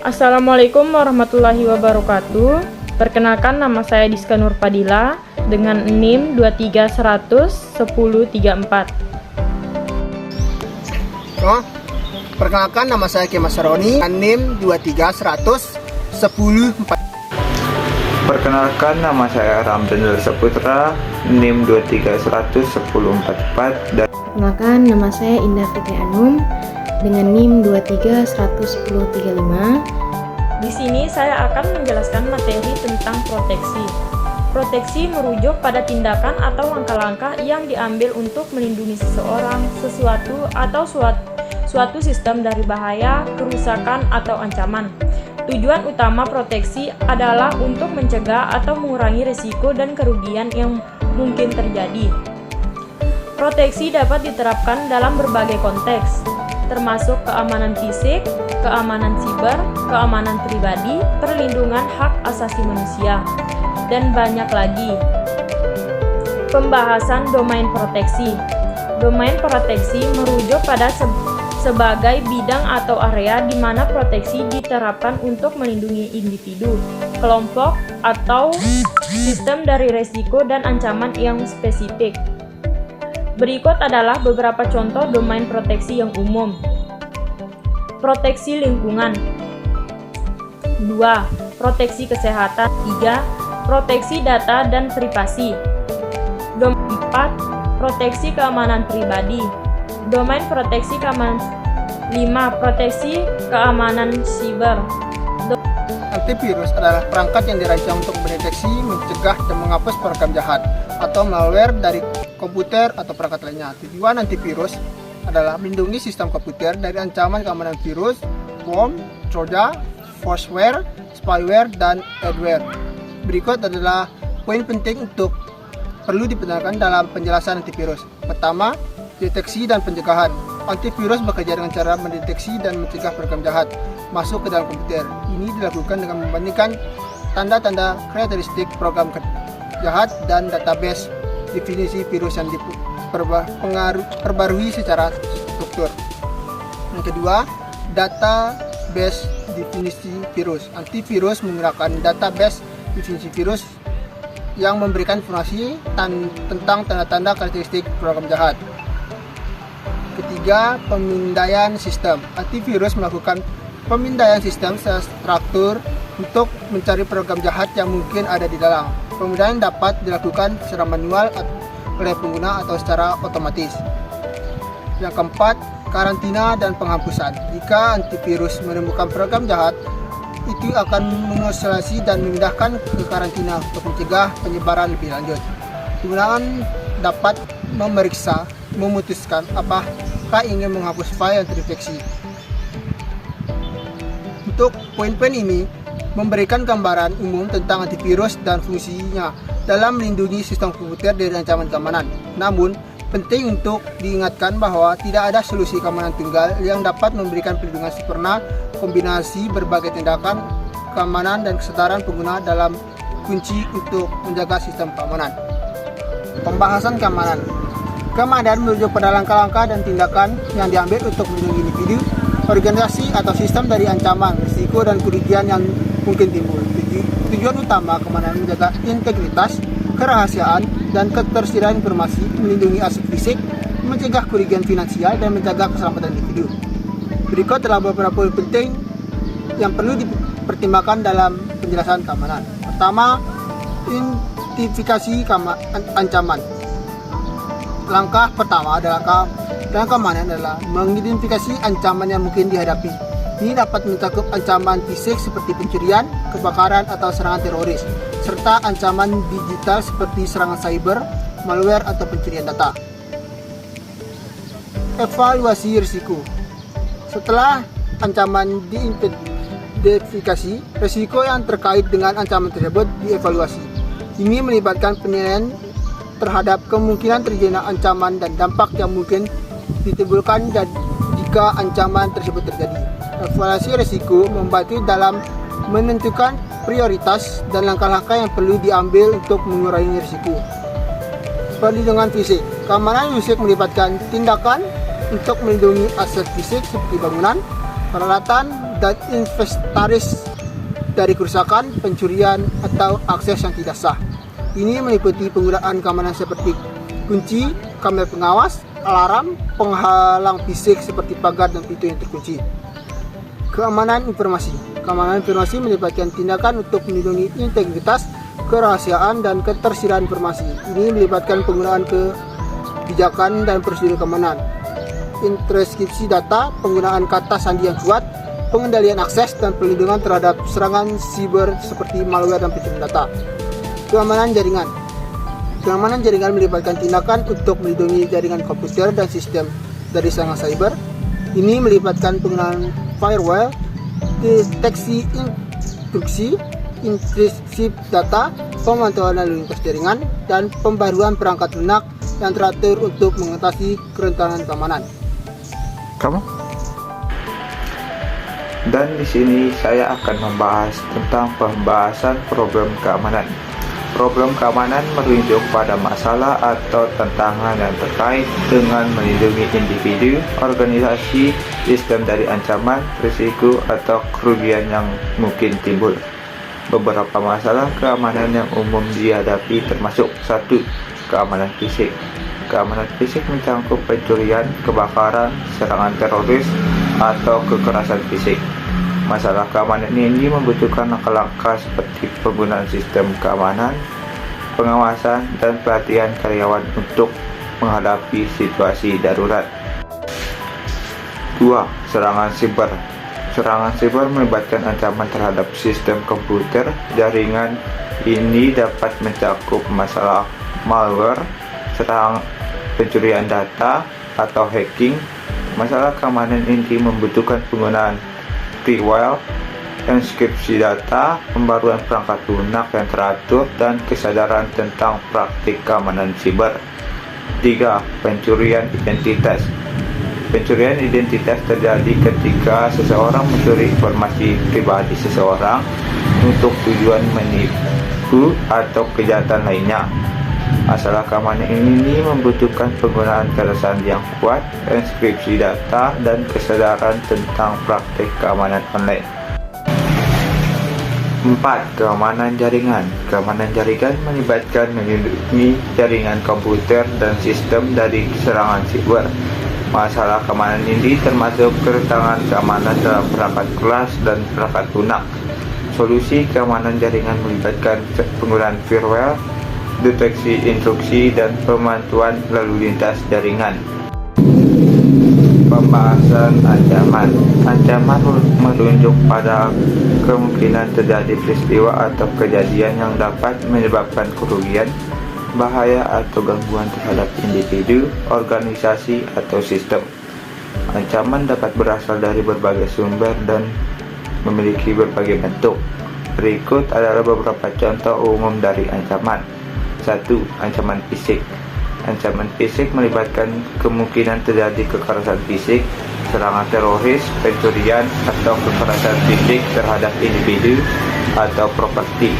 Assalamualaikum warahmatullahi wabarakatuh. Perkenalkan, nama saya Diska Nur Fadila dengan NIM 231001034. Perkenalkan, nama saya Kemas Saroni dengan NIM 231001034. Perkenalkan, nama saya Ramdan Saputra, NIM 2311044. Dan Perkenalkan, nama saya Indah Fikri Anum dengan NIM 2311035. Di sini saya akan menjelaskan materi tentang proteksi. Proteksi merujuk pada tindakan atau langkah-langkah yang diambil untuk melindungi seseorang, sesuatu, atau suatu sistem dari bahaya, kerusakan, atau ancaman. Tujuan utama proteksi adalah untuk mencegah atau mengurangi risiko dan kerugian yang mungkin terjadi. Proteksi dapat diterapkan dalam berbagai konteks, termasuk keamanan fisik, keamanan siber, keamanan pribadi, perlindungan hak asasi manusia, dan banyak lagi. Pembahasan domain proteksi. Domain proteksi merujuk pada sebagai bidang atau area di mana proteksi diterapkan untuk melindungi individu, kelompok, atau sistem dari risiko dan ancaman yang spesifik. Berikut adalah beberapa contoh domain proteksi yang umum. Proteksi lingkungan. 2. Proteksi kesehatan. 3. Proteksi data dan privasi. 4. Proteksi keamanan pribadi. Domain proteksi keamanan. 5. Proteksi keamanan siber. Antivirus adalah perangkat yang dirancang untuk mendeteksi, mencegah, dan menghapus program jahat atau malware dari komputer atau perangkat lainnya. Tujuan antivirus adalah melindungi sistem komputer dari ancaman keamanan virus, bom, trojan, falseware, spyware, dan adware. Berikut adalah poin penting untuk perlu diperhatikan dalam penjelasan antivirus. Pertama, deteksi dan pencegahan. Antivirus bekerja dengan cara mendeteksi dan mencegah program jahat masuk ke dalam komputer. Ini dilakukan dengan membandingkan tanda-tanda karakteristik program jahat dan database definisi virus yang diperbarui secara struktur. Yang kedua, database definisi virus. Antivirus menggunakan database definisi virus yang memberikan informasi tentang tanda-tanda karakteristik program jahat. Ketiga, pemindaian sistem. Antivirus melakukan pemindaian sistem secara struktur untuk mencari program jahat yang mungkin ada di dalam. Pemindaian dapat dilakukan secara manual oleh pengguna atau secara otomatis. Yang keempat, karantina dan penghapusan. Jika antivirus menemukan program jahat, itu akan mengisolasi dan memindahkan ke karantina untuk mencegah penyebaran lebih lanjut. Penggunaan dapat memeriksa, memutuskan apakah ingin menghapus file yang terinfeksi. Untuk poin-poin ini memberikan gambaran umum tentang antivirus dan fungsinya dalam melindungi sistem komputer dari ancaman keamanan. Namun, penting untuk diingatkan bahwa tidak ada solusi keamanan tunggal yang dapat memberikan perlindungan sempurna. Kombinasi berbagai tindakan keamanan dan kesetaraan pengguna dalam kunci untuk menjaga sistem keamanan. Pembahasan keamanan. Keamanan merujuk pada langkah-langkah dan tindakan yang diambil untuk melindungi individu, organisasi, atau sistem dari ancaman, risiko, dan kerugian yang mungkin timbul. Tujuan utama keamanan menjaga integritas, kerahasiaan, dan ketersediaan informasi, melindungi aset fisik, mencegah kerugian finansial, dan menjaga keselamatan individu. Berikut adalah beberapa poin penting yang perlu dipertimbangkan dalam penjelasan keamanan. Pertama, identifikasi ancaman. Langkah pertama dalam keamanan adalah mengidentifikasi ancaman yang mungkin dihadapi. Ini dapat mencakup ancaman fisik seperti pencurian, kebakaran, atau serangan teroris, serta ancaman digital seperti serangan cyber, malware, atau pencurian data. Evaluasi risiko. Setelah ancaman diidentifikasi, risiko yang terkait dengan ancaman tersebut dievaluasi. Ini melibatkan penilaian terhadap kemungkinan terjadinya ancaman dan dampak yang mungkin ditimbulkan jika ancaman tersebut terjadi. Evaluasi risiko membantu dalam menentukan prioritas dan langkah-langkah yang perlu diambil untuk mengurangi risiko. Perlindungan fisik. Keamanan fisik melibatkan tindakan untuk melindungi aset fisik seperti bangunan, peralatan, dan inventaris dari kerusakan, pencurian, atau akses yang tidak sah. Ini meliputi penggunaan keamanan seperti kunci, kamera pengawas, alarm, penghalang fisik seperti pagar dan pintu yang terkunci. Keamanan informasi. Keamanan informasi melibatkan tindakan untuk melindungi integritas, kerahasiaan, dan ketersediaan informasi. Ini melibatkan penggunaan kebijakan dan prosedur keamanan, enkripsi data, penggunaan kata sandi yang kuat, pengendalian akses, dan perlindungan terhadap serangan siber seperti malware dan pencurian data. Keamanan jaringan. Keamanan jaringan melibatkan tindakan untuk melindungi jaringan komputer dan sistem dari serangan cyber. Ini melibatkan penggunaan firewall, deteksi intrusi, enkripsi data, pemantauan lalu lintas jaringan, dan pembaruan perangkat lunak yang teratur untuk mengatasi kerentanan keamanan. Kamu? Dan di sini saya akan membahas tentang pembahasan problem keamanan. Problem keamanan merujuk pada masalah atau tantangan yang terkait dengan melindungi individu, organisasi, sistem dari ancaman, risiko, atau kerugian yang mungkin timbul. Beberapa masalah keamanan yang umum dihadapi termasuk 1. Keamanan fisik. Keamanan fisik mencakup pencurian, kebakaran, serangan teroris, atau kekerasan fisik. Masalah keamanan ini membutuhkan langkah-langkah seperti penggunaan sistem keamanan, pengawasan, dan pelatihan karyawan untuk menghadapi situasi darurat. 2. Serangan siber. Serangan siber melibatkan ancaman terhadap sistem komputer, jaringan. Ini dapat mencakup masalah malware, serang pencurian data, atau hacking. Masalah keamanan ini membutuhkan penggunaan firewall, enkripsi data, pembaruan perangkat lunak yang teratur, dan kesadaran tentang praktik keamanan siber. 3. Pencurian identitas. Pencurian identitas terjadi ketika seseorang mencuri informasi pribadi seseorang untuk tujuan menipu atau kejahatan lainnya. Masalah keamanan ini membutuhkan penggunaan kerasan yang kuat, enkripsi data, dan kesadaran tentang praktik keamanan online. 4. Keamanan jaringan. Keamanan jaringan melibatkan melindungi jaringan komputer dan sistem dari serangan siber. Masalah keamanan ini termasuk kerentangan keamanan dalam perangkat kelas dan perangkat lunak. Solusi keamanan jaringan melibatkan penggunaan firewall, deteksi intrusi, dan pemantauan lalu lintas jaringan. Pembahasan ancaman. Ancaman menunjuk pada kemungkinan terjadi peristiwa atau kejadian yang dapat menyebabkan kerugian, bahaya, atau gangguan terhadap individu, organisasi, atau sistem. Ancaman dapat berasal dari berbagai sumber dan memiliki berbagai bentuk. Berikut adalah beberapa contoh umum dari ancaman. 1. Ancaman fisik. Ancaman fisik melibatkan kemungkinan terjadi kekerasan fisik, serangan teroris, pencurian, atau kekerasan fisik terhadap individu atau properti.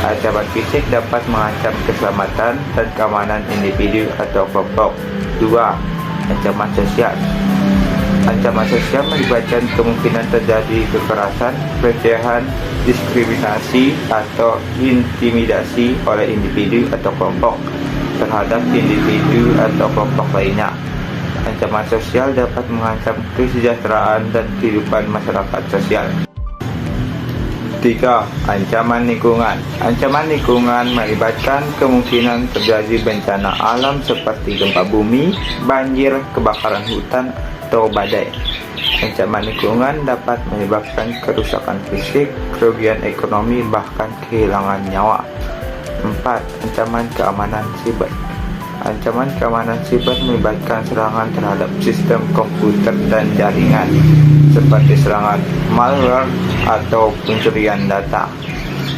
Ancaman fisik dapat mengancam keselamatan dan keamanan individu atau kelompok. 2. Ancaman sosial. Ancaman sosial melibatkan kemungkinan terjadi kekerasan, pelecehan, diskriminasi, atau intimidasi oleh individu atau kelompok terhadap individu atau kelompok lainnya. Ancaman sosial dapat mengancam kesejahteraan dan kehidupan masyarakat sosial. 3. Ancaman lingkungan. Ancaman lingkungan melibatkan kemungkinan terjadi bencana alam seperti gempa bumi, banjir, kebakaran hutan, atau badai. Ancaman lingkungan dapat menyebabkan kerusakan fisik, kerugian ekonomi, bahkan kehilangan nyawa. 4. Ancaman keamanan siber. Ancaman keamanan siber melibatkan serangan terhadap sistem komputer dan jaringan, seperti serangan malware atau pencurian data.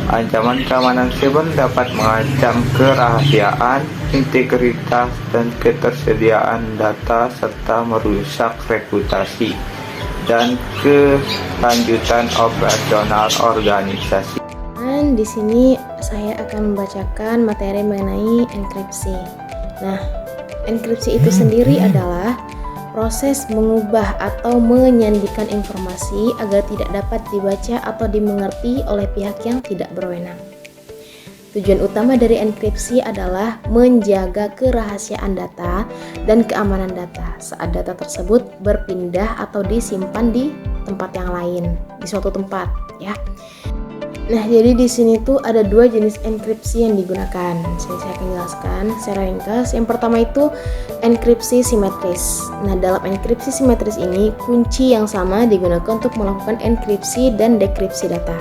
Ancaman keamanan siber dapat mengancam kerahasiaan, integritas, dan ketersediaan data, serta merusak reputasi dan kelanjutan operasional organisasi. Dan di sini saya akan membacakan materi mengenai enkripsi. Nah, enkripsi itu sendiri adalah proses mengubah atau menyandikan informasi agar tidak dapat dibaca atau dimengerti oleh pihak yang tidak berwenang. Tujuan utama dari enkripsi adalah menjaga kerahasiaan data dan keamanan data saat data tersebut berpindah atau disimpan di tempat yang lain, di suatu tempat, ya. Nah, jadi di sini tuh ada dua jenis enkripsi yang digunakan. Saya akan jelaskan secara ringkas. Yang pertama itu enkripsi simetris. Nah, dalam enkripsi simetris ini kunci yang sama digunakan untuk melakukan enkripsi dan dekripsi data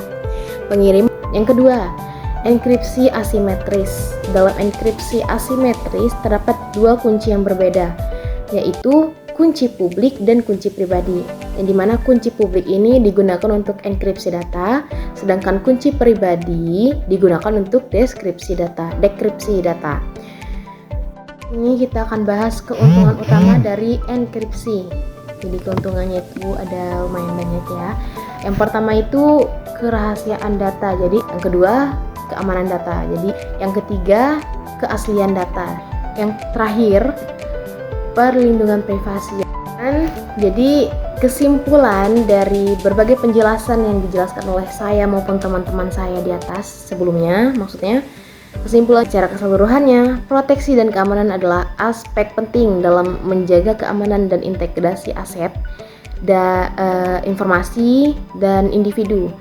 pengirim. Yang kedua, enkripsi asimetris. Dalam enkripsi asimetris terdapat dua kunci yang berbeda, yaitu kunci publik dan kunci pribadi, yang dimana kunci publik ini digunakan untuk enkripsi data, sedangkan kunci pribadi digunakan untuk dekripsi data. Ini kita akan bahas keuntungan utama dari enkripsi. Jadi keuntungannya itu ada lumayan banyak ya. Yang pertama itu kerahasiaan data. Jadi yang kedua keamanan data. Jadi yang ketiga keaslian data. Yang terakhir perlindungan privasi. Jadi kesimpulan dari berbagai penjelasan yang dijelaskan oleh saya maupun teman-teman saya di atas sebelumnya, maksudnya kesimpulan secara keseluruhannya, proteksi dan keamanan adalah aspek penting dalam menjaga keamanan dan integrasi aset, informasi dan individu.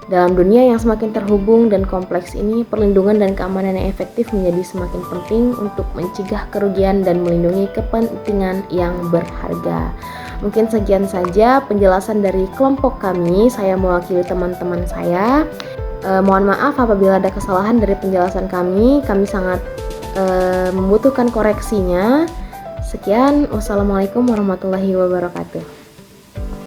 Dalam dunia yang semakin terhubung dan kompleks ini, perlindungan dan keamanan yang efektif menjadi semakin penting untuk mencegah kerugian dan melindungi kepentingan yang berharga. Mungkin sekian saja penjelasan dari kelompok kami. Saya mewakili teman-teman saya. Mohon maaf apabila ada kesalahan dari penjelasan kami. Kami sangat membutuhkan koreksinya. Sekian, wassalamualaikum warahmatullahi wabarakatuh.